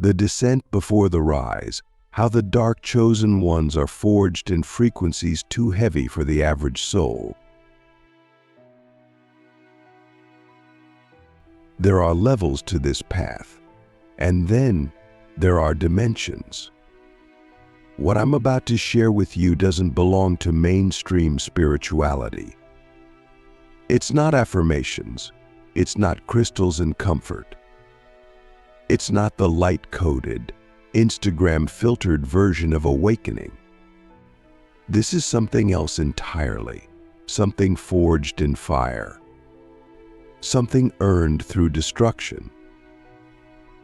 The descent before the rise, how the dark chosen ones are forged in frequencies too heavy for the average soul. There are levels to this path, and then there are dimensions. What I'm about to share with you doesn't belong to mainstream spirituality. It's not affirmations. It's not crystals and comfort. It's not the light-coded, Instagram-filtered version of awakening. This is something else entirely, something forged in fire, something earned through destruction.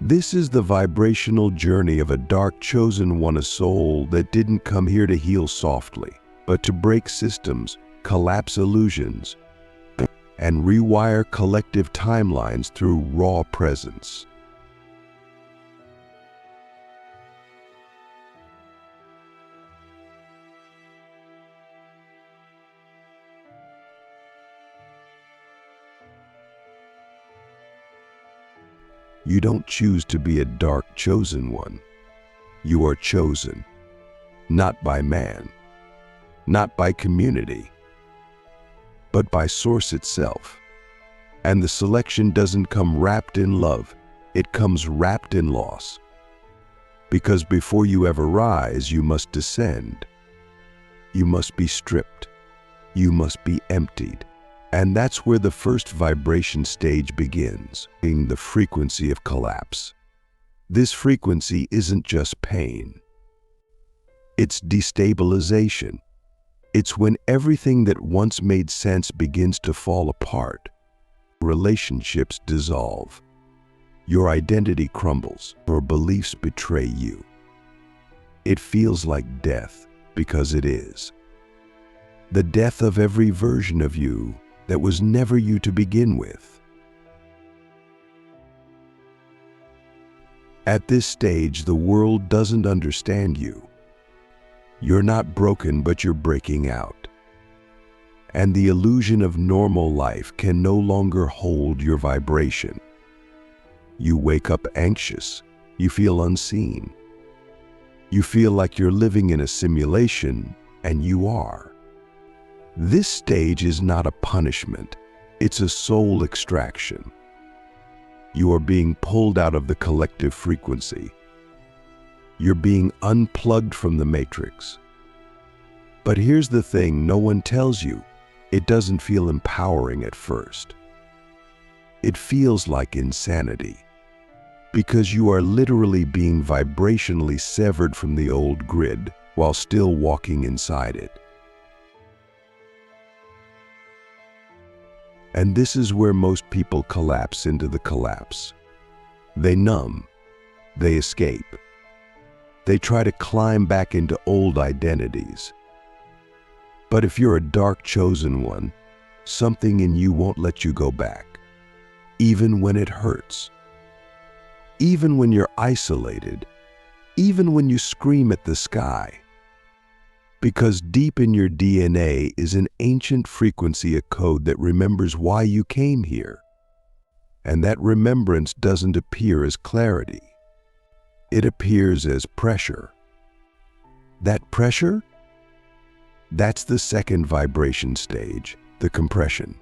This is the vibrational journey of a dark chosen one, a soul that didn't come here to heal softly, but to break systems, collapse illusions, and rewire collective timelines through raw presence. You don't choose to be a dark chosen one. You are chosen, not by man, not by community, but by Source itself. And the selection doesn't come wrapped in love, it comes wrapped in loss. Because before you ever rise, you must descend. You must be stripped. You must be emptied. And that's where the first vibration stage begins, being the frequency of collapse. This frequency isn't just pain. It's destabilization. It's when everything that once made sense begins to fall apart. Relationships dissolve. Your identity crumbles. Your beliefs betray you. It feels like death, because it is. The death of every version of you that was never you to begin with. At this stage, the world doesn't understand you. You're not broken, but you're breaking out. And the illusion of normal life can no longer hold your vibration. You wake up anxious. You feel unseen. You feel like you're living in a simulation, and you are. This stage is not a punishment, it's a soul extraction. You are being pulled out of the collective frequency. You're being unplugged from the matrix. But here's the thing no one tells you. It doesn't feel empowering at first. It feels like insanity, because you are literally being vibrationally severed from the old grid while still walking inside it. And this is where most people collapse into the collapse. They numb. They escape. They try to climb back into old identities. But if you're a dark chosen one, something in you won't let you go back, even when it hurts. Even when you're isolated. Even when you scream at the sky. Because deep in your DNA is an ancient frequency, a code that remembers why you came here. And that remembrance doesn't appear as clarity. It appears as pressure. That pressure? That's the second vibration stage, the compression.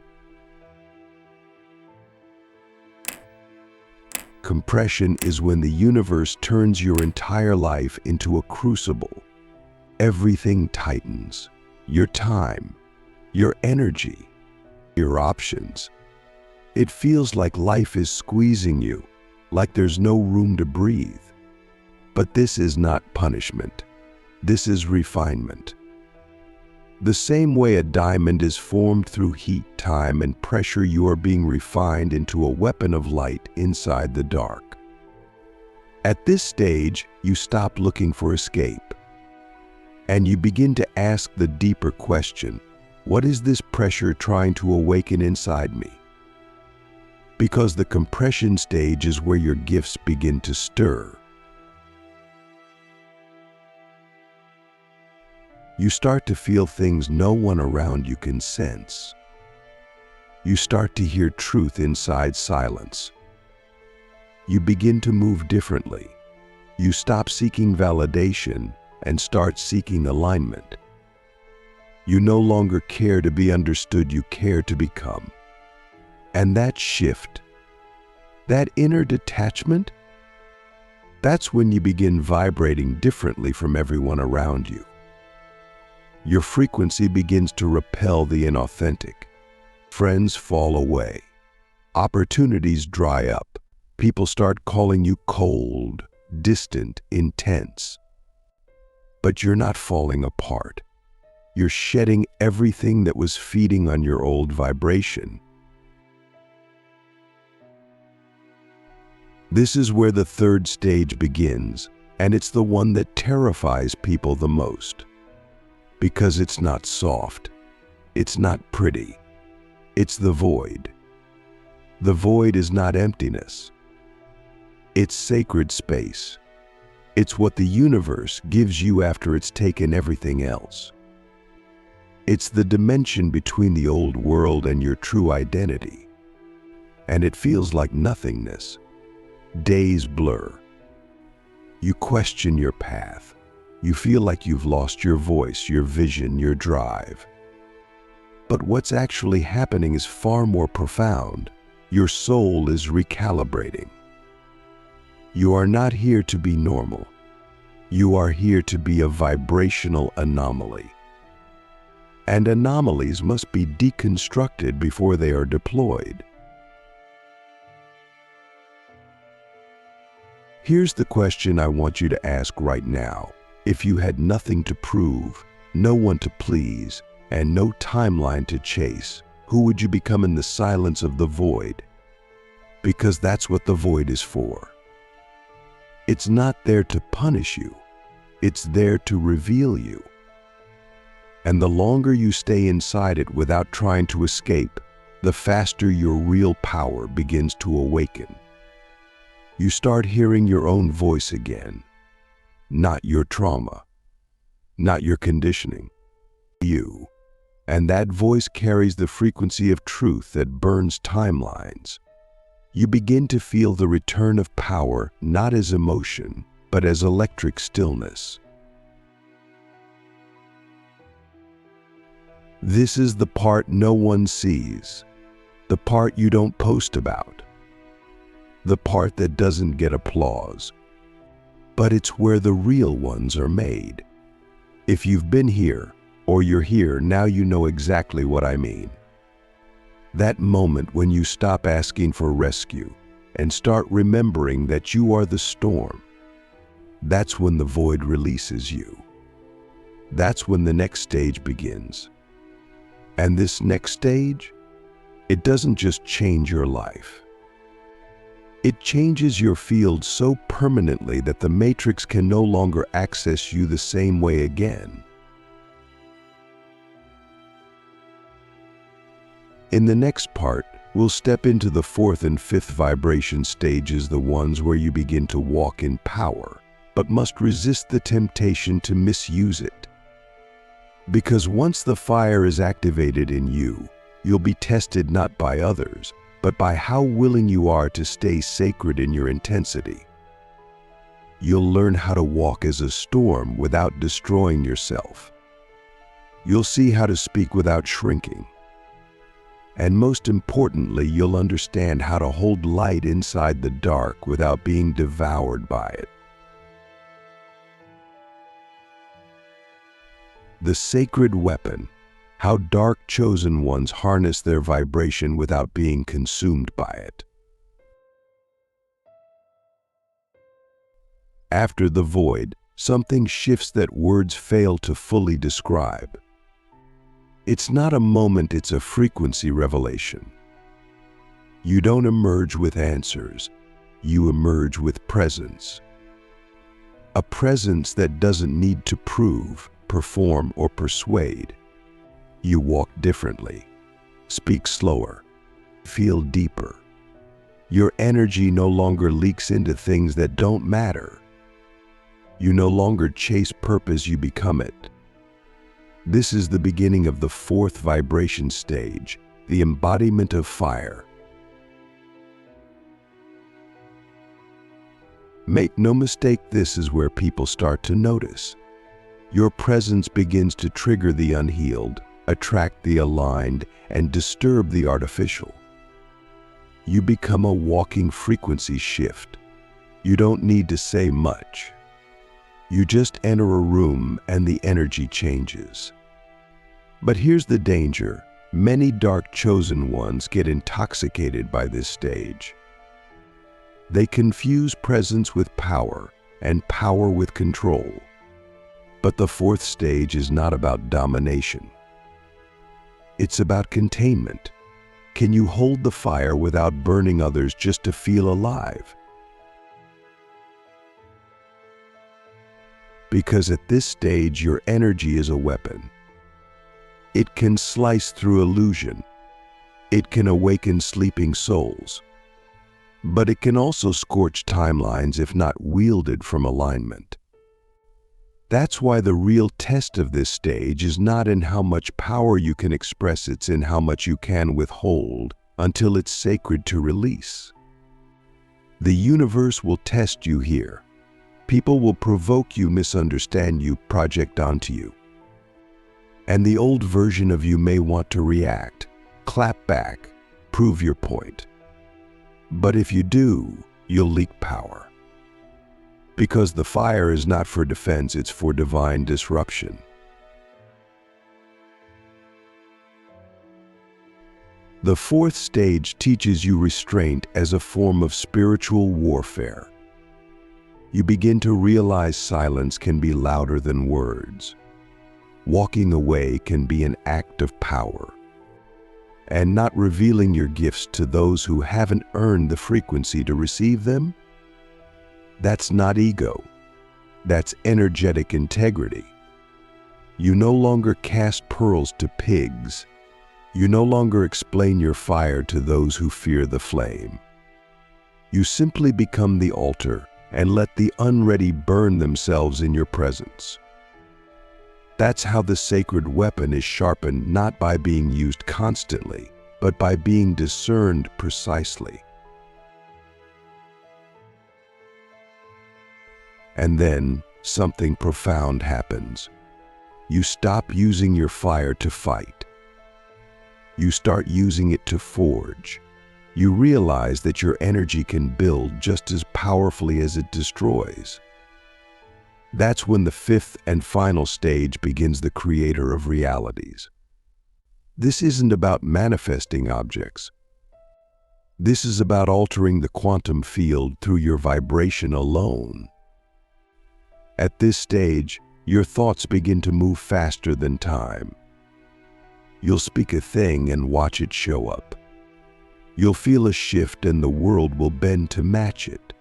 Compression is when the universe turns your entire life into a crucible. Everything tightens. Your time, your energy, your options. It feels like life is squeezing you, like there's no room to breathe. But this is not punishment. This is refinement. The same way a diamond is formed through heat, time, and pressure, you are being refined into a weapon of light inside the dark. At this stage, you stop looking for escape. And you begin to ask the deeper question, what is this pressure trying to awaken inside me? Because the compression stage is where your gifts begin to stir. You start to feel things no one around you can sense. You start to hear truth inside silence. You begin to move differently, You stop seeking validation and start seeking alignment. You no longer care to be understood, you care to become. And that shift, that inner detachment, that's when you begin vibrating differently from everyone around you. Your frequency begins to repel the inauthentic. Friends fall away. Opportunities dry up. People start calling you cold, distant, intense. But you're not falling apart. You're shedding everything that was feeding on your old vibration. This is where the third stage begins, and it's the one that terrifies people the most. Because it's not soft, it's not pretty, it's the void. The void is not emptiness. It's sacred space. It's what the universe gives you after it's taken everything else. It's the dimension between the old world and your true identity. And it feels like nothingness. Days blur. You question your path. You feel like you've lost your voice, your vision, your drive. But what's actually happening is far more profound. Your soul is recalibrating. You are not here to be normal. You are here to be a vibrational anomaly. And anomalies must be deconstructed before they are deployed. Here's the question I want you to ask right now. If you had nothing to prove, no one to please, and no timeline to chase, who would you become in the silence of the void? Because that's what the void is for. It's not there to punish you. It's there to reveal you. And the longer you stay inside it without trying to escape, the faster your real power begins to awaken. You start hearing your own voice again. Not your trauma. Not your conditioning. You. And that voice carries the frequency of truth that burns timelines. You begin to feel the return of power not as emotion, but as electric stillness. This is the part no one sees, the part you don't post about, the part that doesn't get applause. But it's where the real ones are made. If you've been here, or you're here, now you know exactly what I mean. That moment when you stop asking for rescue and start remembering that you are the storm. That's when the void releases you. That's when the next stage begins. And this next stage, it doesn't just change your life. It changes your field so permanently that the matrix can no longer access you the same way again. In the next part, we'll step into the fourth and fifth vibration stages, the ones where you begin to walk in power, but must resist the temptation to misuse it. Because once the fire is activated in you, you'll be tested not by others, but by how willing you are to stay sacred in your intensity. You'll learn how to walk as a storm without destroying yourself. You'll see how to speak without shrinking. And most importantly, you'll understand how to hold light inside the dark without being devoured by it. The sacred weapon, how dark chosen ones harness their vibration without being consumed by it. After the void, something shifts that words fail to fully describe. It's not a moment, it's a frequency revelation. You don't emerge with answers, you emerge with presence. A presence that doesn't need to prove, perform, or persuade. You walk differently, speak slower, feel deeper. Your energy no longer leaks into things that don't matter. You no longer chase purpose, you become it. This is the beginning of the fourth vibration stage, the embodiment of fire. Make no mistake, this is where people start to notice. Your presence begins to trigger the unhealed, attract the aligned, and disturb the artificial. You become a walking frequency shift. You don't need to say much. You just enter a room and the energy changes. But here's the danger. Many dark chosen ones get intoxicated by this stage. They confuse presence with power and power with control. But the fourth stage is not about domination. It's about containment. Can you hold the fire without burning others just to feel alive? Because at this stage, your energy is a weapon. It can slice through illusion. It can awaken sleeping souls. But it can also scorch timelines if not wielded from alignment. That's why the real test of this stage is not in how much power you can express, it's in how much you can withhold until it's sacred to release. The universe will test you here. People will provoke you, misunderstand you, project onto you. And the old version of you may want to react, clap back, prove your point. But if you do, you'll leak power. Because the fire is not for defense, it's for divine disruption. The fourth stage teaches you restraint as a form of spiritual warfare. You begin to realize silence can be louder than words. Walking away can be an act of power. And not revealing your gifts to those who haven't earned the frequency to receive them? That's not ego. That's energetic integrity. You no longer cast pearls to pigs. You no longer explain your fire to those who fear the flame. You simply become the altar and let the unready burn themselves in your presence. That's how the sacred weapon is sharpened, not by being used constantly, but by being discerned precisely. And then something profound happens. You stop using your fire to fight. You start using it to forge. You realize that your energy can build just as powerfully as it destroys. That's when the fifth and final stage begins, the creator of realities. This isn't about manifesting objects. This is about altering the quantum field through your vibration alone. At this stage, your thoughts begin to move faster than time. You'll speak a thing and watch it show up. You'll feel a shift and the world will bend to match it.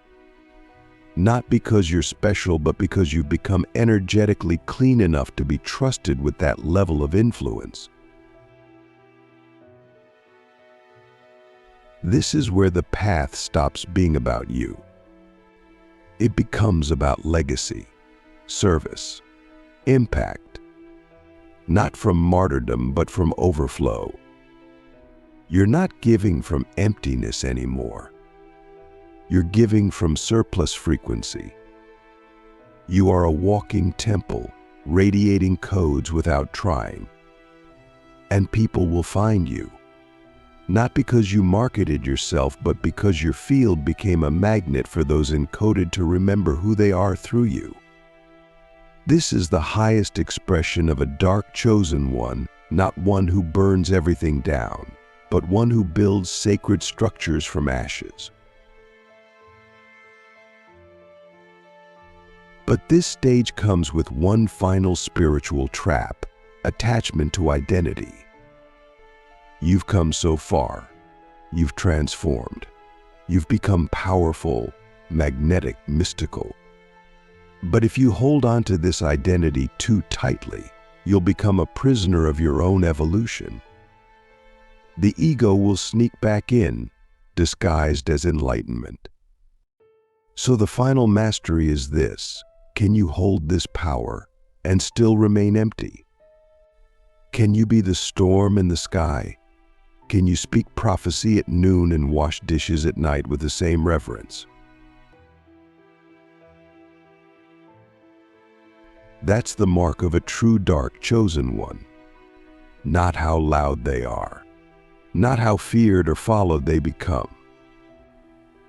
Not because you're special, but because you've become energetically clean enough to be trusted with that level of influence. This is where the path stops being about you. It becomes about legacy, service, impact. Not from martyrdom, but from overflow. You're not giving from emptiness anymore. You're giving from surplus frequency. You are a walking temple, radiating codes without trying. And people will find you. Not because you marketed yourself, but because your field became a magnet for those encoded to remember who they are through you. This is the highest expression of a dark chosen one, not one who burns everything down, but one who builds sacred structures from ashes. But this stage comes with one final spiritual trap: attachment to identity. You've come so far. You've transformed. You've become powerful, magnetic, mystical. But if you hold on to this identity too tightly, you'll become a prisoner of your own evolution. The ego will sneak back in, disguised as enlightenment. So the final mastery is this: can you hold this power and still remain empty? Can you be the storm in the sky? Can you speak prophecy at noon and wash dishes at night with the same reverence? That's the mark of a true dark chosen one. Not how loud they are, not how feared or followed they become,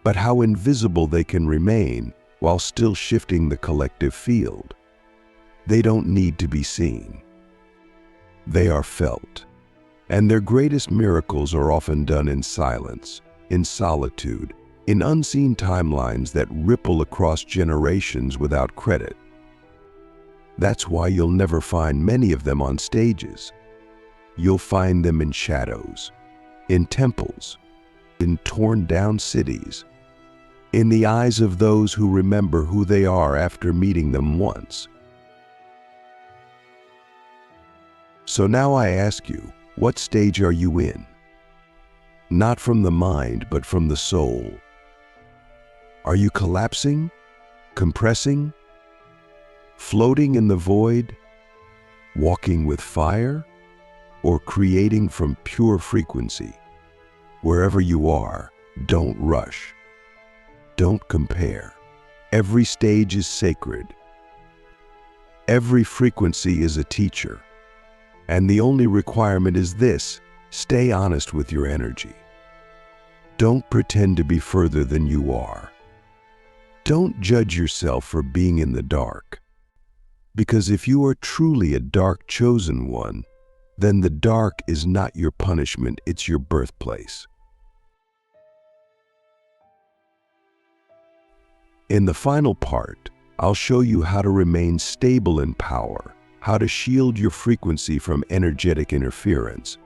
but how invisible they can remain while still shifting the collective field. They don't need to be seen. They are felt, and their greatest miracles are often done in silence, in solitude, in unseen timelines that ripple across generations without credit. That's why you'll never find many of them on stages. You'll find them in shadows, in temples, in torn-down cities, in the eyes of those who remember who they are after meeting them once. So now I ask you, what stage are you in? Not from the mind, but from the soul. Are you collapsing, compressing, floating in the void, walking with fire, or creating from pure frequency? Wherever you are, don't rush. Don't compare. Every stage is sacred. Every frequency is a teacher. And the only requirement is this: stay honest with your energy. Don't pretend to be further than you are. Don't judge yourself for being in the dark. Because if you are truly a dark chosen one, then the dark is not your punishment, it's your birthplace. In the final part, I'll show you how to remain stable in power, how to shield your frequency from energetic interference,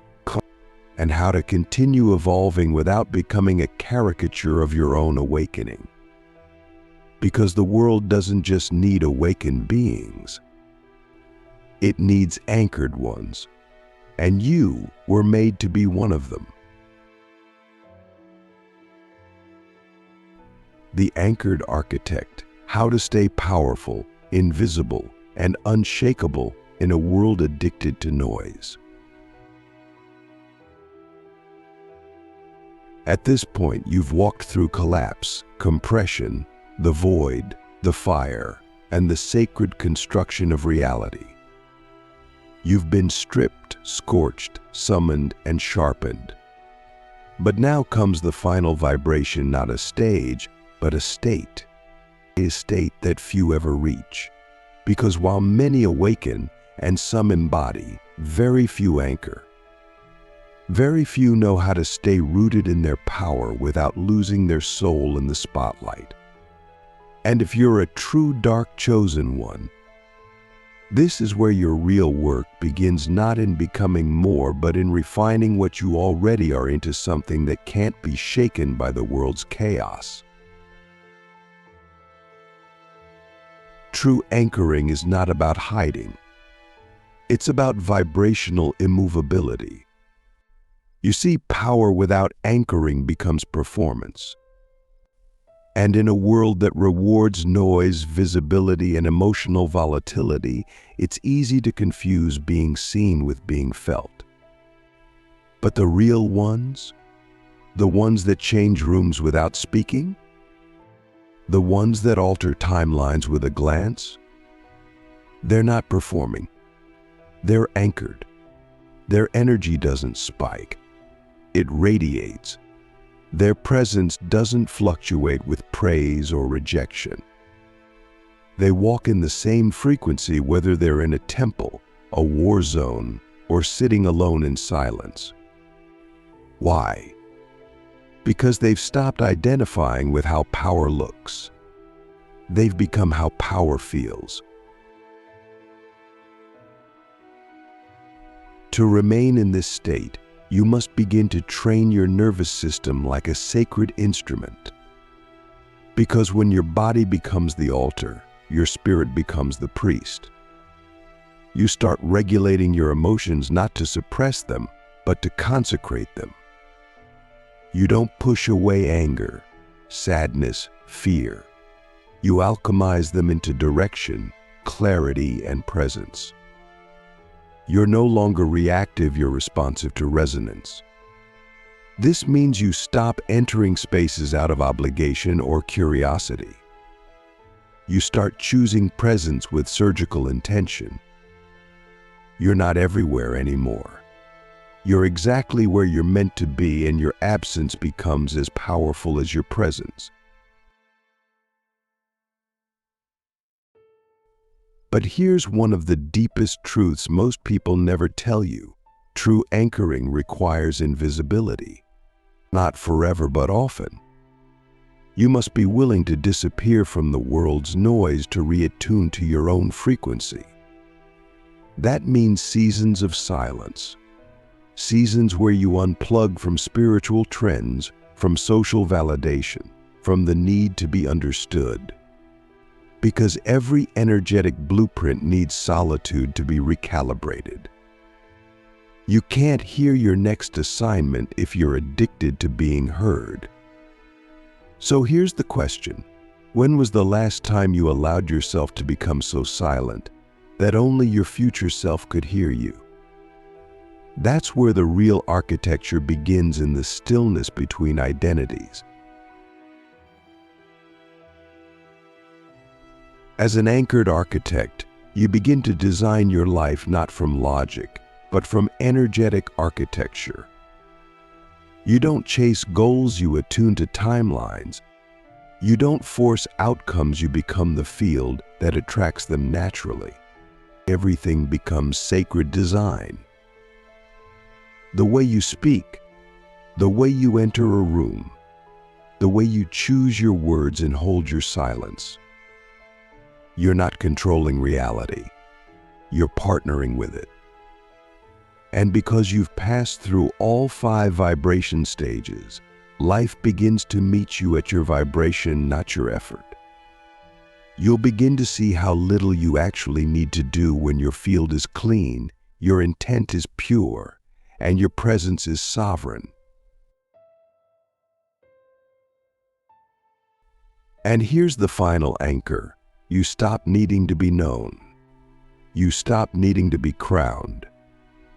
and how to continue evolving without becoming a caricature of your own awakening. Because the world doesn't just need awakened beings. It needs anchored ones, and you were made to be one of them. The Anchored Architect: How to Stay Powerful, Invisible, and Unshakable in a World Addicted to Noise. At this point, you've walked through collapse, compression, the void, the fire, and the sacred construction of reality. You've been stripped, scorched, summoned, and sharpened. But now comes the final vibration, not a stage, but a state that few ever reach. Because while many awaken and some embody, very few anchor. Very few know how to stay rooted in their power without losing their soul in the spotlight. And if you're a true dark chosen one, this is where your real work begins, not in becoming more, but in refining what you already are into something that can't be shaken by the world's chaos. True anchoring is not about hiding. It's about vibrational immovability. You see, power without anchoring becomes performance. And in a world that rewards noise, visibility, and emotional volatility, it's easy to confuse being seen with being felt. But the real ones, the ones that change rooms without speaking, the ones that alter timelines with a glance, they're not performing. They're anchored. Their energy doesn't spike. It radiates. Their presence doesn't fluctuate with praise or rejection. They walk in the same frequency whether they're in a temple, a war zone, or sitting alone in silence. Why? Because they've stopped identifying with how power looks. They've become how power feels. To remain in this state, you must begin to train your nervous system like a sacred instrument. Because when your body becomes the altar, your spirit becomes the priest. You start regulating your emotions not to suppress them, but to consecrate them. You don't push away anger, sadness, fear. You alchemize them into direction, clarity, and presence. You're no longer reactive, you're responsive to resonance. This means you stop entering spaces out of obligation or curiosity. You start choosing presence with surgical intention. You're not everywhere anymore. You're exactly where you're meant to be, and your absence becomes as powerful as your presence. But here's one of the deepest truths most people never tell you. True anchoring requires invisibility. Not forever, but often. You must be willing to disappear from the world's noise to reattune to your own frequency. That means seasons of silence. Seasons where you unplug from spiritual trends, from social validation, from the need to be understood. Because every energetic blueprint needs solitude to be recalibrated. You can't hear your next assignment if you're addicted to being heard. So here's the question. When was the last time you allowed yourself to become so silent that only your future self could hear you? That's where the real architecture begins, in the stillness between identities. As an anchored architect, you begin to design your life not from logic, but from energetic architecture. You don't chase goals, you attune to timelines. You don't force outcomes, you become the field that attracts them naturally. Everything becomes sacred design. The way you speak, the way you enter a room, the way you choose your words and hold your silence. You're not controlling reality. You're partnering with it. And because you've passed through all 5 vibration stages, life begins to meet you at your vibration, not your effort. You'll begin to see how little you actually need to do when your field is clean, your intent is pure, and your presence is sovereign. And here's the final anchor. You stop needing to be known. You stop needing to be crowned.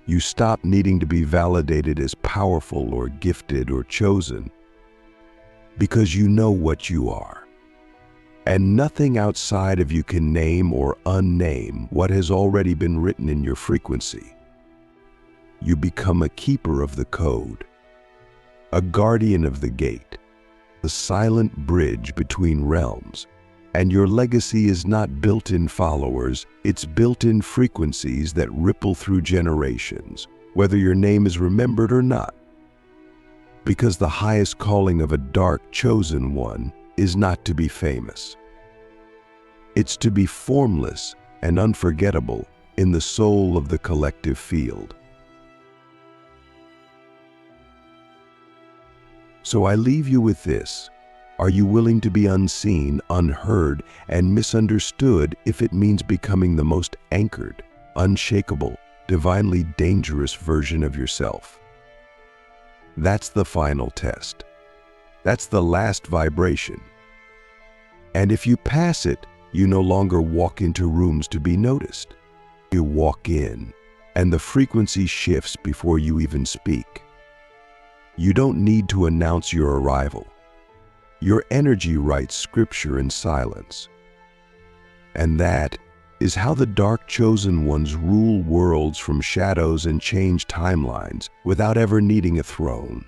You stop needing to be validated as powerful or gifted or chosen, because you know what you are. And nothing outside of you can name or unname what has already been written in your frequency. You become a keeper of the code, a guardian of the gate, the silent bridge between realms. And your legacy is not built in followers, it's built in frequencies that ripple through generations, whether your name is remembered or not. Because the highest calling of a dark chosen one is not to be famous. It's to be formless and unforgettable in the soul of the collective field. So I leave you with this. Are you willing to be unseen, unheard, and misunderstood if it means becoming the most anchored, unshakable, divinely dangerous version of yourself? That's the final test. That's the last vibration. And if you pass it, you no longer walk into rooms to be noticed. You walk in, and the frequency shifts before you even speak. You don't need to announce your arrival. Your energy writes scripture in silence. And that is how the dark chosen ones rule worlds from shadows and change timelines without ever needing a throne.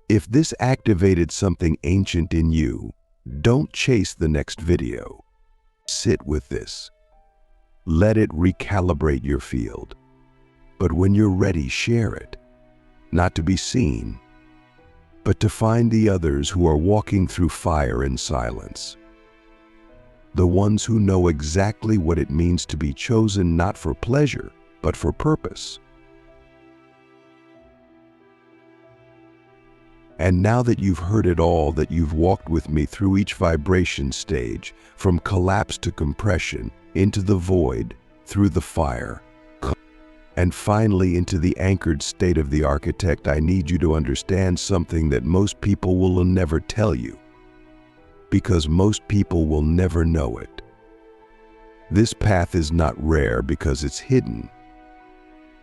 If this activated something ancient in you, don't chase the next video. Sit with this. Let it recalibrate your field. But when you're ready, share it. Not to be seen, but to find the others who are walking through fire in silence. The ones who know exactly what it means to be chosen, not for pleasure, but for purpose. And now that you've heard it all, that you've walked with me through each vibration stage, from collapse to compression, into the void, through the fire, and finally into the anchored state of the architect, I need you to understand something that most people will never tell you, because most people will never know it. This path is not rare because it's hidden.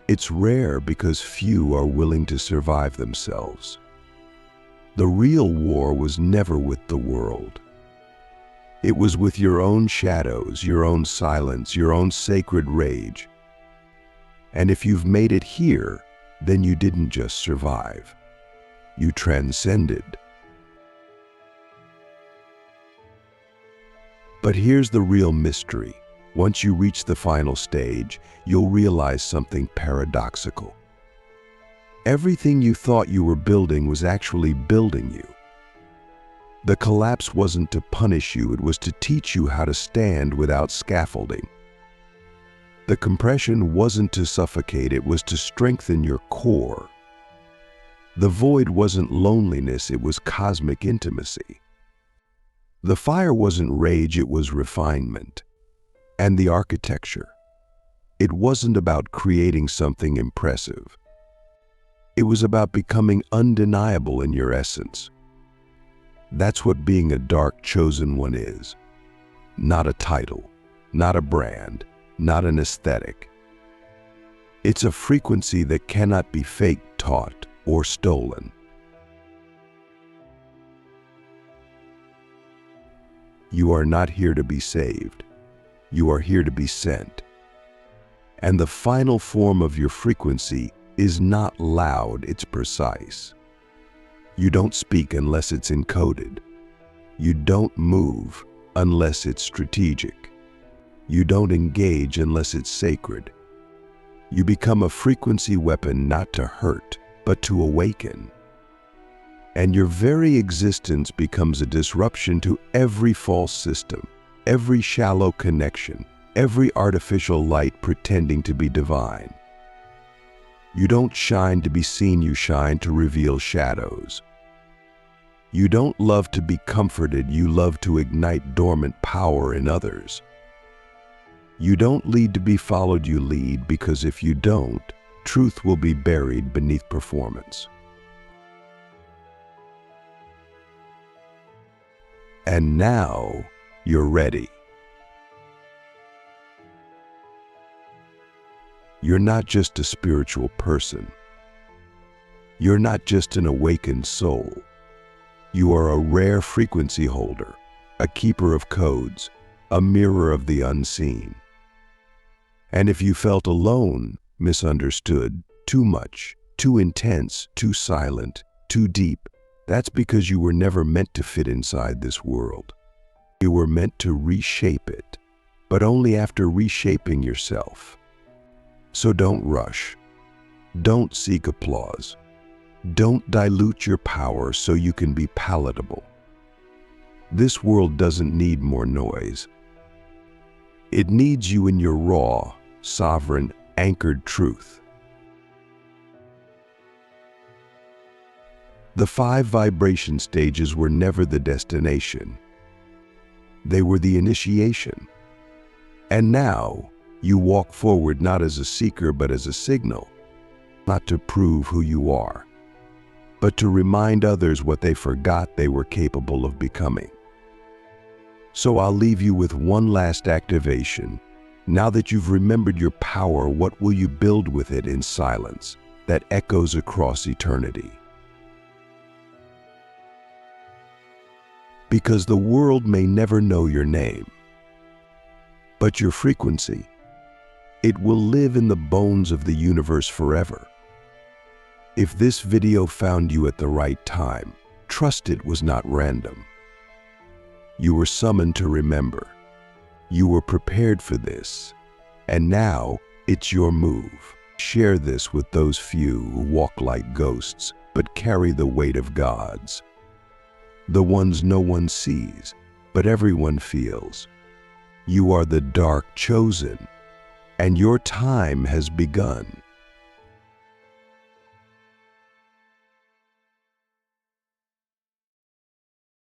It's rare because few are willing to survive themselves. The real war was never with the world. It was with your own shadows, your own silence, your own sacred rage. And if you've made it here, then you didn't just survive. You transcended. But here's the real mystery. Once you reach the final stage, you'll realize something paradoxical. Everything you thought you were building was actually building you. The collapse wasn't to punish you, it was to teach you how to stand without scaffolding. The compression wasn't to suffocate, it was to strengthen your core. The void wasn't loneliness, it was cosmic intimacy. The fire wasn't rage, it was refinement. And the architecture. It wasn't about creating something impressive. It was about becoming undeniable in your essence. That's what being a dark chosen one is. Not a title, not a brand, not an aesthetic. It's a frequency that cannot be faked, taught, or stolen. You are not here to be saved. You are here to be sent. And the final form of your frequency is not loud, it's precise. You don't speak unless it's encoded. You don't move unless it's strategic. You don't engage unless it's sacred. You become a frequency weapon not to hurt, but to awaken. And your very existence becomes a disruption to every false system, every shallow connection, every artificial light pretending to be divine. You don't shine to be seen, you shine to reveal shadows. You don't love to be comforted, you love to ignite dormant power in others. You don't lead to be followed, you lead, because if you don't, truth will be buried beneath performance. And now you're ready. You're not just a spiritual person. You're not just an awakened soul. You are a rare frequency holder, a keeper of codes, a mirror of the unseen. And if you felt alone, misunderstood, too much, too intense, too silent, too deep, that's because you were never meant to fit inside this world. You were meant to reshape it, but only after reshaping yourself. So don't rush. Don't seek applause. Don't dilute your power so you can be palatable. This world doesn't need more noise. It needs you in your raw, sovereign, anchored truth. The 5 vibration stages were never the destination. They were the initiation. And now, you walk forward not as a seeker but as a signal, not to prove who you are, but to remind others what they forgot they were capable of becoming. So I'll leave you with one last activation. Now that you've remembered your power, what will you build with it in silence that echoes across eternity? Because the world may never know your name, but your frequency, it will live in the bones of the universe forever. If this video found you at the right time, trust it was not random. You were summoned to remember. You were prepared for this. And now, it's your move. Share this with those few who walk like ghosts, but carry the weight of gods. The ones no one sees, but everyone feels. You are the dark chosen, and your time has begun.